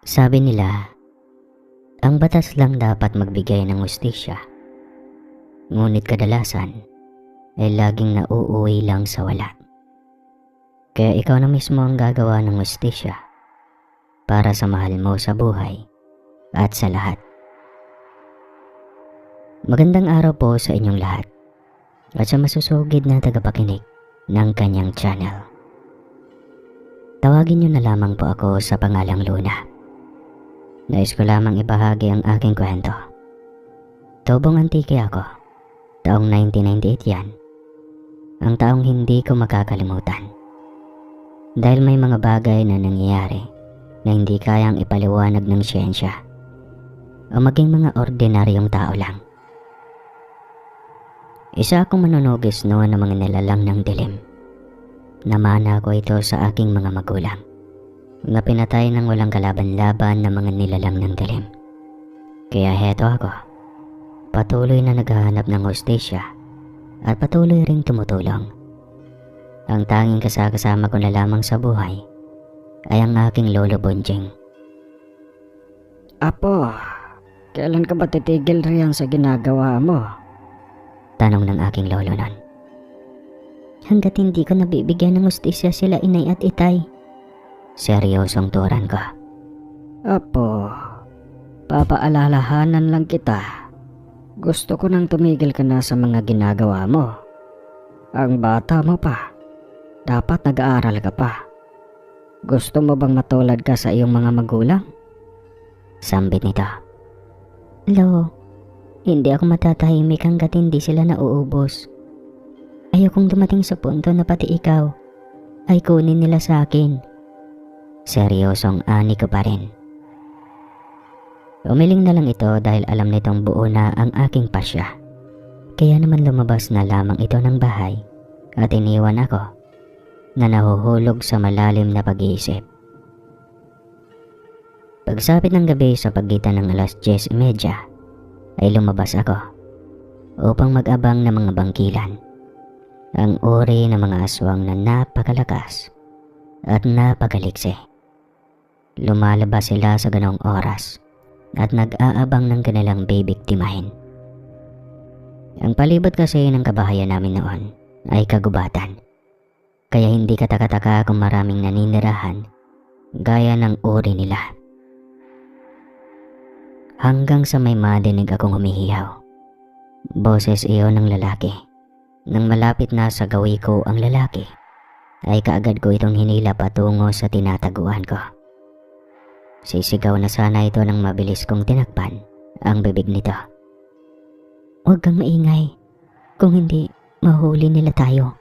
Sabi nila, ang batas lang dapat magbigay ng hustisya. Ngunit kadalasan ay laging nauuwi lang sa wala. Kaya ikaw na mismo ang gagawa ng hustisya para sa mahal mo sa buhay at sa lahat. Magandang araw po sa inyong lahat at sa masusugid na tagapakinig ng kanyang channel. Tawagin niyo na lamang po ako sa pangalang Luna. Nais ko lamang ibahagi ang aking kwento. Tobong antike ako. Taong 1998 yan. Ang taong hindi ko makakalimutan. Dahil may mga bagay na nangyayari na hindi kayang ipaliwanag ng siyensya o maging mga ordinaryong tao lang. Isa akong manunugis noon ng mga nilalang ng dilim. Namana ko ito sa aking mga magulang na pinatay ng walang kalaban-laban na mga nilalang ng dilim. Kaya heto ako, patuloy na naghahanap ng hustisya at patuloy ring tumutulong. Ang tanging kasama ko na lamang sa buhay ay ang aking lolo Bonjing. Apo, kailan ka ba titigil riyan sa ginagawa mo? Tanong ng aking lolo nun. Hanggat hindi ko nabibigyan ng hustisya sila inay at itay. Seryosong turan ko. Apo, papaalalahanan lang kita. Gusto ko nang tumigil ka na sa mga ginagawa mo. Ang bata mo pa. Dapat nag-aaral ka pa. Gusto mo bang matulad ka sa iyong mga magulang? Sambit nito. Lo, hindi ako matatahimik hanggat hindi sila nauubos. Ayokong dumating sa punto na pati ikaw ay kunin nila sa akin. Seryosong ani ko pa rin. Umiling na lang ito dahil alam nitong buo na ang aking pasya. Kaya naman lumabas na lamang ito ng bahay at iniwan ako na nahuhulog sa malalim na pag-iisip. Pagsapit ng gabi sa pagitan ng alas 10:30 ay lumabas ako upang mag-abang ng mga bangkilan. Ang uri ng mga aswang na napakalakas at napakaliksi. Lumalabas sila sa ganong oras at nag-aabang ng kanilang bibiktimahin. Ang palibot kasi ng kabahayan namin noon ay kagubatan. Kaya hindi kataka-taka kung maraming naninirahan gaya ng uri nila. Hanggang sa may madinig akong humihiyaw. Boses iyon ng lalaki. Nang malapit na sa gawi ko ang lalaki, ay kaagad ko itong hinila patungo sa tinataguan ko. Sisigaw na sana ito nang mabilis kong tinakpan ang bibig nito. Huwag kang maingay. Kung hindi, mahuli nila tayo.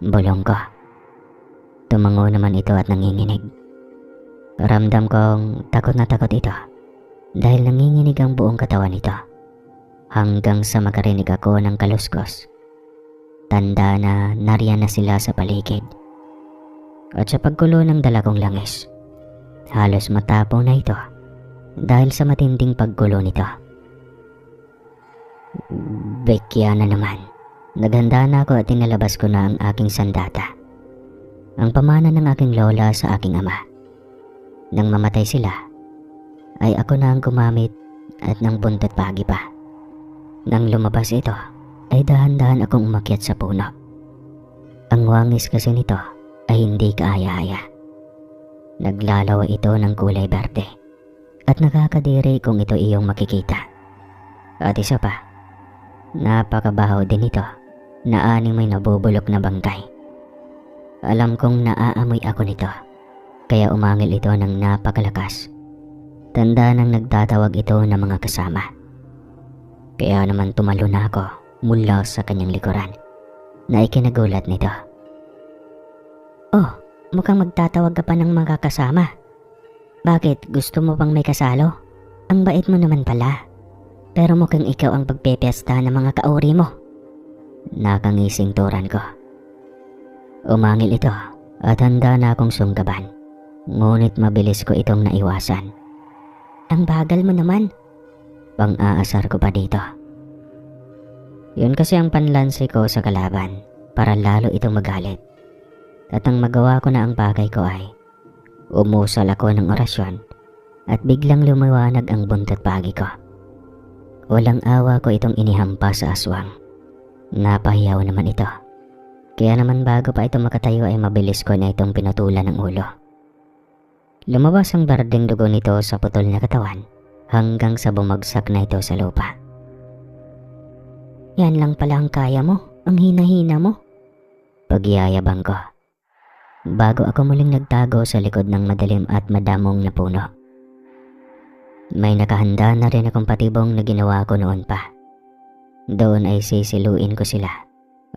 Bulong ko. Tumango naman ito at nanginginig. Ramdam kong takot na takot ito dahil nanginginig ang buong katawan nito. Hanggang sa makarinig ako ng kaluskos. Tanda na nariyan na sila sa paligid. At sa paggulo ng dala kong langis, halos matapong na ito dahil sa matinding paggulo nito. Bekya na naman. Naghanda na ako at tinalabas ko na ang aking sandata. Ang pamana ng aking lola sa aking ama. Nang mamatay sila, ay ako na ang gumamit at nang buntot pagi pa. Nang lumabas ito, ay dahan-dahan akong umakyat sa puno. Ang wangis kasi nito ay hindi kaaya-aya. Naglalawa ito ng kulay berde at nakakadiri kung ito iyong makikita. At isa pa, napakabaho din ito na aning may nabubulok na bangkay. Alam kong naaamoy ako nito, kaya umangil ito ng napakalakas. Tanda nang nagtatawag ito ng mga kasama. Kaya naman tumalo na ako mula sa kanyang likuran na ikinagulat nito. Oh, mukhang magtatawag ka pa ng mga kasama. Bakit? Gusto mo bang may kasalo? Ang bait mo naman pala. Pero mukhang ikaw ang pagpepiesta ng mga kauri mo. Nakangising turan ko. Umangil ito at handa na akong sunggaban. Ngunit mabilis ko itong naiwasan. Ang bagal mo naman. Pang-aasar ko pa dito. Yun kasi ang panlansi ko sa kalaban para lalo itong magalit. At ang magawa ko na ang bagay ko ay umusal ako ng orasyon at biglang lumiwanag ang buntot pagi ko. Walang awa ko itong inihampas sa aswang. Napahiyaw naman ito. Kaya naman bago pa ito makatayo ay mabilis ko na itong pinutulan ng ulo. Lumabas ang bardeng dugo nito sa putol na katawan hanggang sa bumagsak na ito sa lupa. Yan lang pala ang kaya mo, ang hina-hina mo. Pagyayabang ko. Bago ako muling nagtago sa likod ng madilim at madamong na puno. May nakahanda na rin akong patibong na ginawa ko noon pa. Doon ay sisiluin ko sila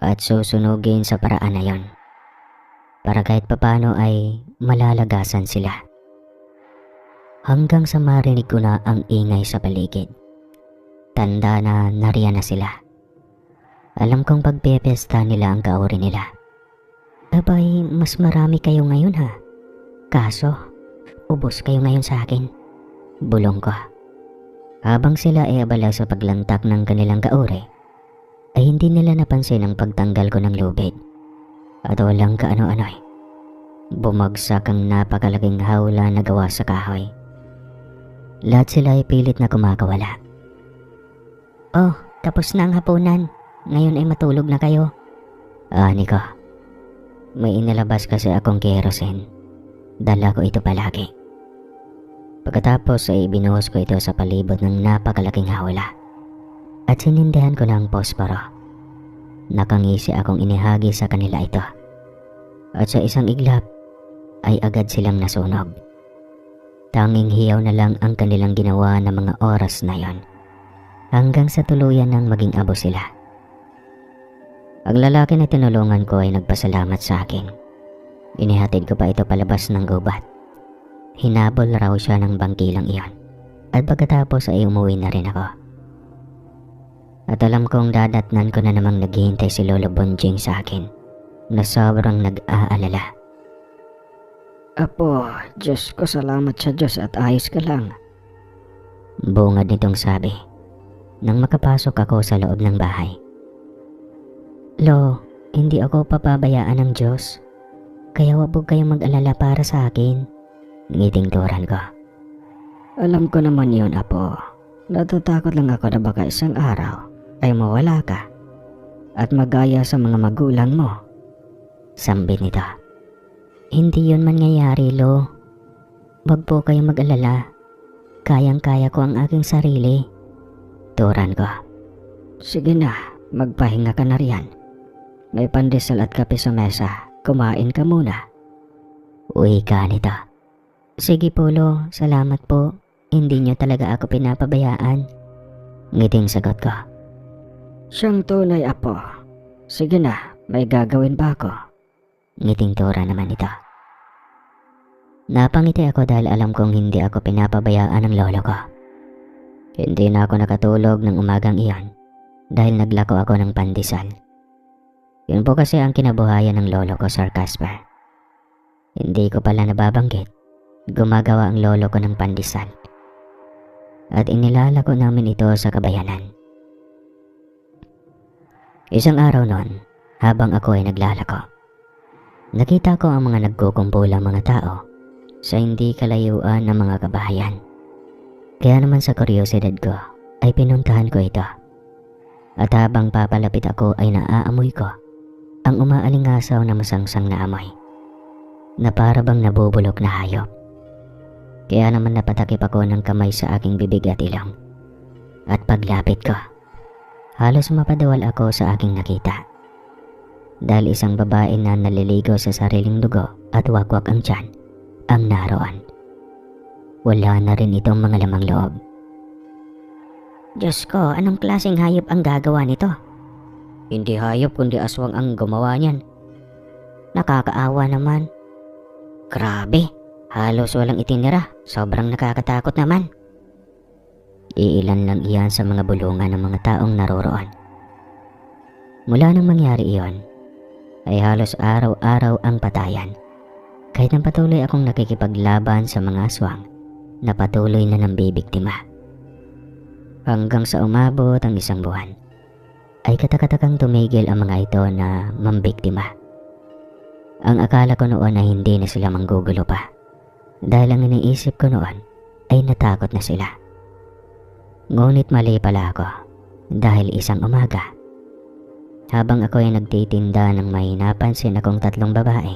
at susunugin sa paraan na yon. Para kahit papano ay malalagasan sila. Hanggang sa marinig ko na ang ingay sa paligid. Tanda na nariyan na sila. Alam kong pagpepesta nila ang kauri nila. Abay, mas marami kayo ngayon ha. Kaso, ubos kayo ngayon sa akin. Bulong ko. Habang sila ay abala sa paglantak ng kanilang kauri, ay hindi nila napansin ang pagtanggal ko ng lubid. At walang kaano-ano'y. Bumagsak ang napakalaking hawla na gawa sa kahoy. Lahat sila ay pilit na kumakawala. Oh, tapos na ang hapunan. Ngayon ay matulog na kayo. Ani ko. May inilabas kasi akong kerosene. Dala ko ito palagi. Pagkatapos ay ibinuhos ko ito sa palibot ng napakalaking hawla. At sinindihan ko ng posporo. Nakangisi akong inihagi sa kanila ito. At sa isang iglap ay agad silang nasunog. Tanging hiyaw na lang ang kanilang ginawa ng mga oras na yon. Hanggang sa tuluyan ng maging abo sila. Ang lalaki na tinulungan ko ay nagpasalamat sa akin. Inihatid ko pa ito palabas ng gubat. Hinabol raw siya ng bangkilang iyon. At pagkatapos ay umuwi na rin ako. At alam kong dadatnan ko na namang naghihintay si Lolo Bonjing sa akin na sobrang nag-aalala. Apo, Diyos ko salamat sa Diyos at ayos ka lang. Bungad nitong sabi nang makapasok ako sa loob ng bahay. Lo, hindi ako papabayaan ng Diyos. Kaya wag kayong mag-alala para sa akin. Ngiting turan ko. Alam ko naman yun, Apo. Natatakot lang ako na baka isang araw ay mawala ka at magaya sa mga magulang mo. Sambit nito. Hindi yun mangyayari, Lo. Wag po kayong mag-alala. Kayang-kaya ko ang aking sarili. Turan ko. Sige na, magpahinga ka na riyan. May pandesal at kape sa mesa. Kumain ka muna. Uwi ka nito. Sige po, Lo. Salamat po. Hindi niyo talaga ako pinapabayaan. Ngiting sagot ko. Siyang tunay, Apo. Sige na, may gagawin ba ako? Ngiting tura naman ito. Napangiti ako dahil alam kong hindi ako pinapabayaan ng lolo ko. Hindi na ako nakatulog ng umagang iyon dahil naglako ako ng pandesal. Yun po kasi ang kinabuhayan ng lolo ko, Sir Casper. Hindi ko pala nababanggit. Gumagawa ang lolo ko ng pandesal. At inilalako namin ito sa kabayanan. Isang araw noon, habang ako ay naglalako, nakita ko ang mga nagkukumpulang mga tao sa hindi kalayuan ng mga kabahayan. Kaya naman sa kuryosidad ko ay pinuntahan ko ito. At habang papalapit ako ay naaamoy ko ang umaalingasaw na masangsang na amoy na para bang nabubulok na hayop. Kaya naman napatakip ako ng kamay sa aking bibig at ilong. At paglapit ko, halos mapadawal ako sa aking nakita. Dahil isang babae na naliligo sa sariling dugo at wakwak ang tiyan ang naroon. Wala na rin itong mga lamang loob. Diyos ko, anong klaseng hayop ang gagawa nito? Hindi hayop kundi aswang ang gumawa niyan. Nakakaawa naman. Grabe, halos walang itinira. Sobrang nakakatakot naman. Iilan lang iyan sa mga bulungan ng mga taong naroroon. Mula nang mangyari iyon, ay halos araw-araw ang patayan. Kahit nang patuloy akong nakikipaglaban sa mga aswang na patuloy na nambibiktima. Hanggang sa umabot ang isang buwan, ay katakatakang tumigil ang mga ito na mambiktima. Ang akala ko noon ay hindi na sila manggugulo pa. Dahil ang iniisip ko noon ay natakot na sila. Ngunit mali pala ako dahil isang umaga, habang ako ay nagtitinda nang may napansin akong 3 babae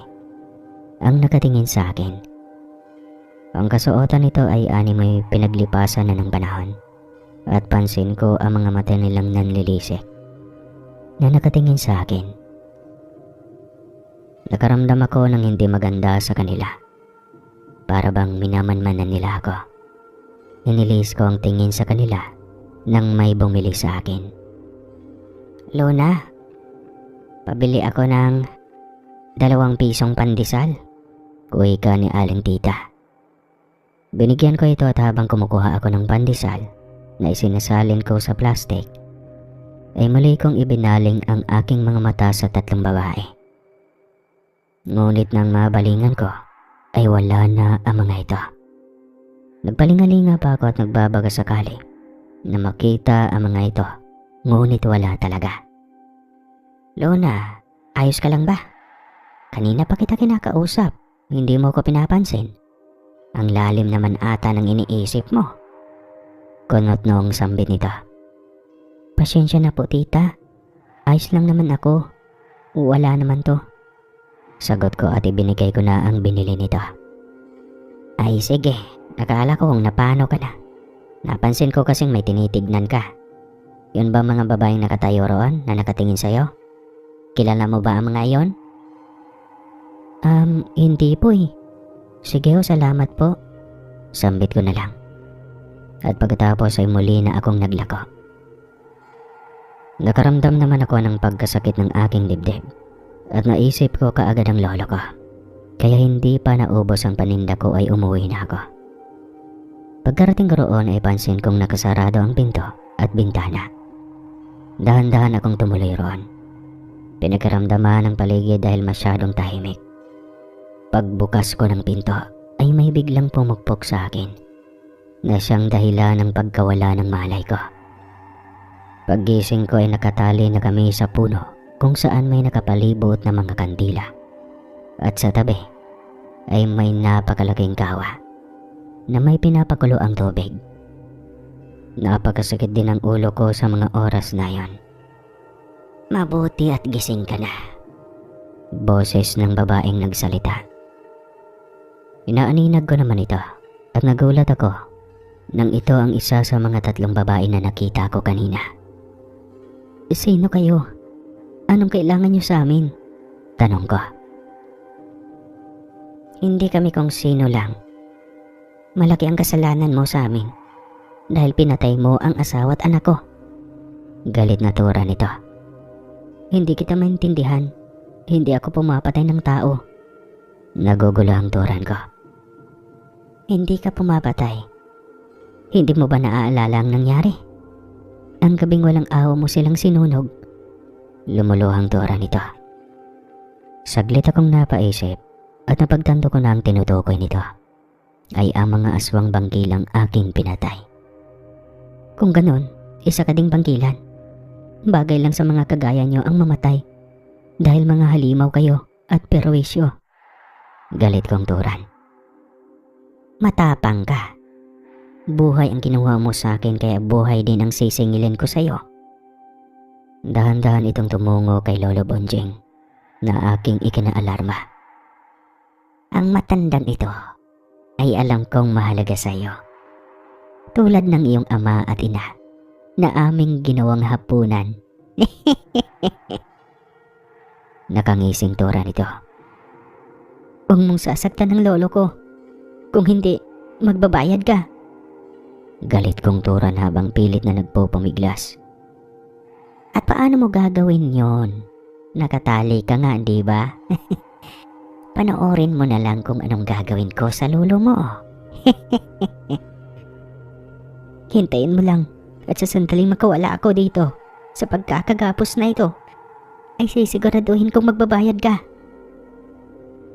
ang nakatingin sa akin. Ang kasuotan nito ay animoy pinaglipasan na ng panahon at pansin ko ang mga mata nilang nanlilisik na nakatingin sa akin. Nakaramdam ako ng hindi maganda sa kanila. Para bang minamanmanan nila ako. Inilis ko ang tingin sa kanila nang may bumili sa akin. "Luna, pabili ako ng 2 pisong pandesal," kuwi ka ni aling tita. Binigyan ko ito at habang kumukuha ako ng pandesal na isinasalin ko sa plastic, ay muli kong ibinaling ang aking mga mata sa 3 babae. Ngunit nang mabalingan ko, ay wala na ang mga ito. Nagpalingalinga pa ako at nagbabaga sakali na makita ang mga ito, ngunit wala talaga. "Luna, ayos ka lang ba? Kanina pa kita kinakausap, hindi mo ko pinapansin. Ang lalim naman ata ng iniisip mo." Kunot noong sambit nito. "Pasensya na po tita, ayos lang naman ako, wala naman to." Sagot ko at ibinigay ko na ang binili nito. "Ay sige, akala ko kung napano ka na. Napansin ko kasing may tinitignan ka. Yun ba mga babaeng nakatayo roon na nakatingin sa'yo? Kilala mo ba ang mga iyon?" Hindi po eh. Sige ho, salamat po." Sambit ko na lang. At pagkatapos ay muli na akong naglako. Nakaramdam naman ako ng pagkasakit ng aking dibdib. At naisip ko kaagad ang lolo ko. Kaya hindi pa naubos ang paninda ko ay umuwi na ako. Pagkarating ko roon ay pansin kong nakasarado ang pinto at bintana. Dahan-dahan akong tumuloy roon. Pinagkaramdaman ang paligid dahil masyadong tahimik. Pagbukas ko ng pinto ay may biglang pumukpok sa akin na siyang dahilan ng pagkawala ng malay ko. Paggising ko ay nakatali na kami sa puno kung saan may nakapalibot na mga kandila. At sa tabi ay may napakalaking kawa na may pinapakulo ang tubig. Napakasakit din ang ulo ko sa mga oras na yon. "Mabuti at gising ka na," boses ng babaeng nagsalita. Inaaninag ko naman ito at nagulat ako nang ito ang isa sa mga 3 babae na nakita ko kanina. "Sino kayo? Anong kailangan niyo sa amin?" tanong ko. "Hindi kami kung sino lang. Malaki ang kasalanan mo sa amin dahil pinatay mo ang asawa at anak ko." Galit na tura nito. "Hindi kita maintindihan. Hindi ako pumapatay ng tao." Nagugulo ang turan ko. "Hindi ka pumapatay. Hindi mo ba naaalala ang nangyari? Ang gabing walang awa mo silang sinunog." Lumuluhang tura nito. Saglit akong napaisip at napagtanto ko na ang tinutukoy nito ay ang mga aswang bangkilang aking pinatay. Kung ganon, isa ka ding bangkilan. Bagay lang sa mga kagaya nyo ang mamatay dahil mga halimaw kayo at perwisyo. Galit kong turan. "Matapang ka. Buhay ang kinuha mo sa akin kaya buhay din ang sisingilin ko sa'yo." Dahan-dahan itong tumungo kay Lolo Bonjing na aking ikinaalarma. "Ang matandang ito ay alam kong mahalaga sa iyo. Tulad ng iyong ama at ina na aming ginawang hapunan." Nakangising tura nito. "Huwag mong sasaktan ng lolo ko. Kung hindi, magbabayad ka." Galit kong turan habang pilit na nagpupumiglas. "At paano mo gagawin yon? Nakatali ka nga, di ba?" "Panoorin mo na lang kung anong gagawin ko sa lolo mo." "Hintayin mo lang at sa sandaling makawala ako dito sa pagkakagapos na ito, ay sisiguraduhin kong magbabayad ka."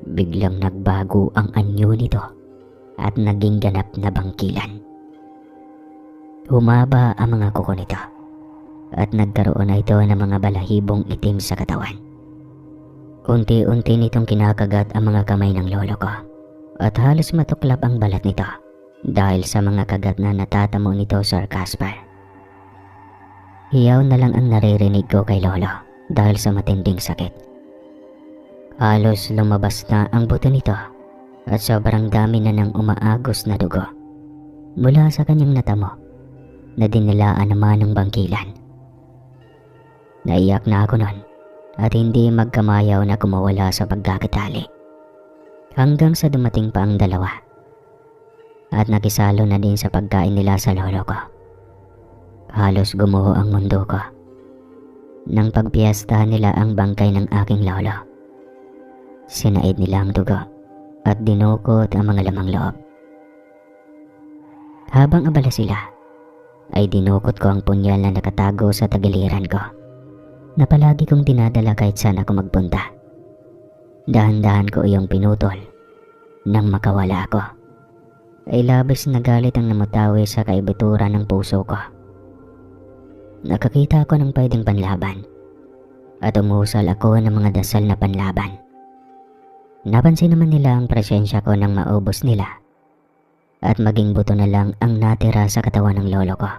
Biglang nagbago ang anyo nito at naging ganap na bangkilan. Humaba ang mga kuko nito at nagkaroon na ito ng mga balahibong itim sa katawan. Unti-unti nitong kinakagat ang mga kamay ng lolo ko at halos matuklap ang balat nito dahil sa mga kagat na natatamo nito, Sir Casper. Hiyaw na lang ang naririnig ko kay Lolo dahil sa matinding sakit. Halos lumabas na ang buto nito at sobrang dami na ng umaagos na dugo mula sa kanyang natamo na dinilaan naman ng bangkilan. Naiyak na ako nun at hindi magkamayaw na kumawala sa pagkakatali hanggang sa dumating pa ang dalawa at nakisalo na din sa pagkain nila sa lolo ko. Halos gumuho ang mundo ko nang pagpiyastahan nila ang bangkay ng aking lolo. Sinaid nila ang dugo at dinukot ang mga lamang loob. Habang abala sila, ay dinukot ko ang punyal na nakatago sa tagiliran ko na palagi kong dinadala kahit saan ako magpunta. Dahan-dahan ko iyong pinutol nang makawala ako. Ay labis na galit ang namutawi sa kaibituran ng puso ko. Nakakita ako ng pwedeng panlaban at umusal ako ng mga dasal na panlaban. Napansin naman nila ang presensya ko nang maubos nila at maging buto na lang ang natira sa katawan ng lolo ko.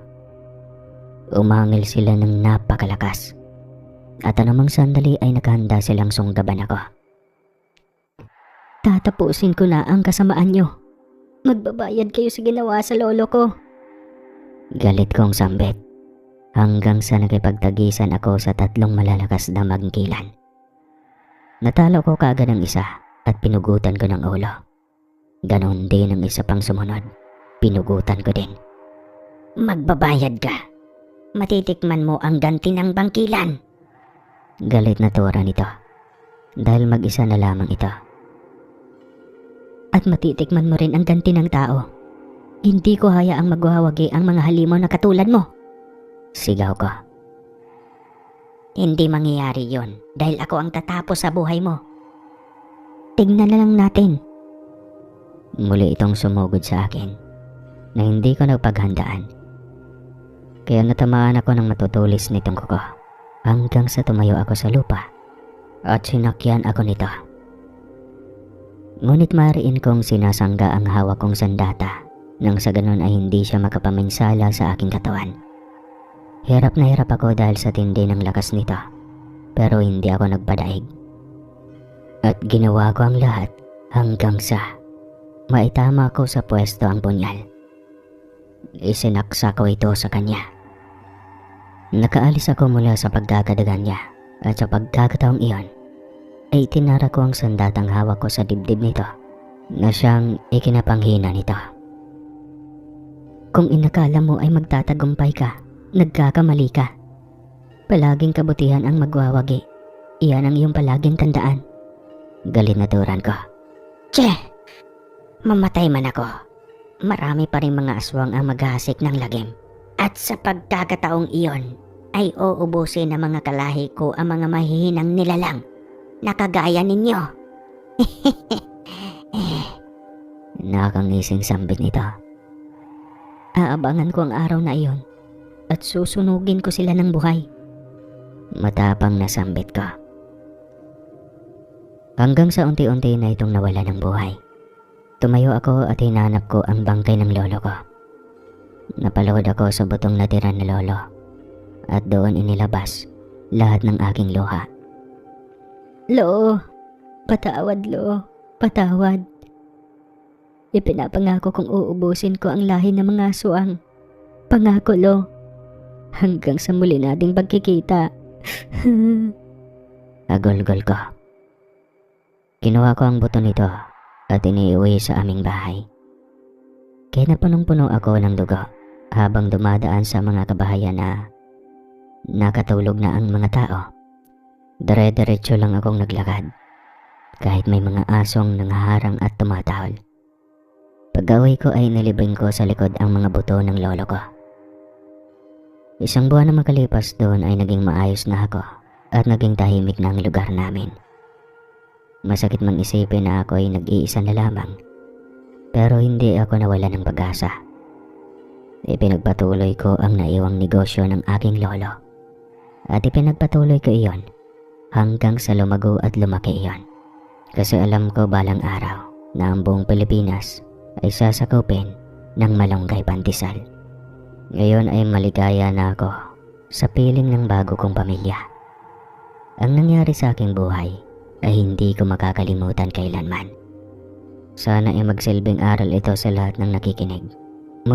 Umangil sila ng napakalakas at anumang sandali ay nakahanda silang sunggaban ako. Tatapusin ko na ang kasamaan nyo. Magbabayad kayo sa ginawa sa lolo ko. Galit kong sambit hanggang sa nakipagtagisan ako sa 3 malalakas na bangkilan. Natalo ko kaagad ang isa at pinugutan ko ng ulo. Ganon din ang isa pang sumunod. Pinugutan ko din. Magbabayad ka. Matitikman mo ang ganti ng bangkilan. Galit na tura nito dahil mag-isa na lamang ito. At matitikman mo rin ang ganti ng tao. Hindi ko hayaang magwawagi ang mga halimaw na katulad mo. Sigaw ko. Hindi mangyayari yon dahil ako ang tatapos sa buhay mo. Tignan na lang natin. Muli itong sumugod sa akin na hindi ko nagpaghandaan. Kaya natamaan ako ng matutulis nitong kuko hanggang sa tumayo ako sa lupa at sinakyan ako nito. Ngunit mariin kong sinasangga ang hawak kong sandata nang sa ganon ay hindi siya makapaminsala sa aking katawan. Hirap na hirap ako dahil sa tindi ng lakas nito, pero hindi ako nagpadaig. At ginawa ko ang lahat hanggang sa maitama ko sa pwesto ang punyal. Isinaksa ko ito sa kanya. Nakaalis ako mula sa pagkakadagan niya at sa pagkakataong iyon ay tinara ko ang sandatang hawak ko sa dibdib nito na siyang ikinapanghina nito. Kung inakala mo ay magtatagumpay ka, nagkakamali ka. Palaging kabutihan ang magwawagi. Iyan ang iyong palaging tandaan. Galit na turan ko. Tse! Mamatay man ako. Marami pa rin mga aswang ang maghahasik ng lagim. At sa pagkakataong iyon ay uubusin ng mga kalahi ko ang mga mahihinang nilalang na kagaya ninyo. Nakakangising sambit nito. Aabangan ko ang araw na iyon at susunugin ko sila ng buhay. Matapang na sambit ko. Hanggang sa unti-unti na itong nawala ng buhay. Tumayo ako at hinanap ko ang bangkay ng lolo ko. Napalod ako sa butong natira na lolo at doon inilabas lahat ng aking luha. Lo, patawad Lo, patawad. Ipinapangako kong uubusin ko ang lahi ng mga aswang. Pangako Lo, hanggang sa muli nating pagkikita. Agol-gol ko. Kinuha ko ang buto nito at iniuwi sa aming bahay. Kaya napunong-puno ako ng dugo habang dumadaan sa mga kabahayan na nakatulog na ang mga tao. Dire-diretso lang akong naglakad kahit may mga asong nangaharang at tumatahol. Pag-uwi ko ay nilibing ko sa likod ang mga buto ng lolo ko. 1 buwan na makalipas doon ay naging maayos na ako at naging tahimik na ang lugar namin. Masakit mang isipin na ako ay nag-iisa na lamang, pero hindi ako nawala ng pag-asa. Ipinagpatuloy ko ang naiwang negosyo ng aking lolo at ipinagpatuloy ko iyon hanggang sa lumago at lumaki iyon. Kasi alam ko balang araw na ang buong Pilipinas ay sasakupin ng malunggay pandesal. Ngayon ay maligaya na ako sa piling ng bago kong pamilya. Ang nangyari sa aking buhay ay hindi ko makakalimutan kailanman. Sana ay magsilbing aral ito sa lahat ng nakikinig.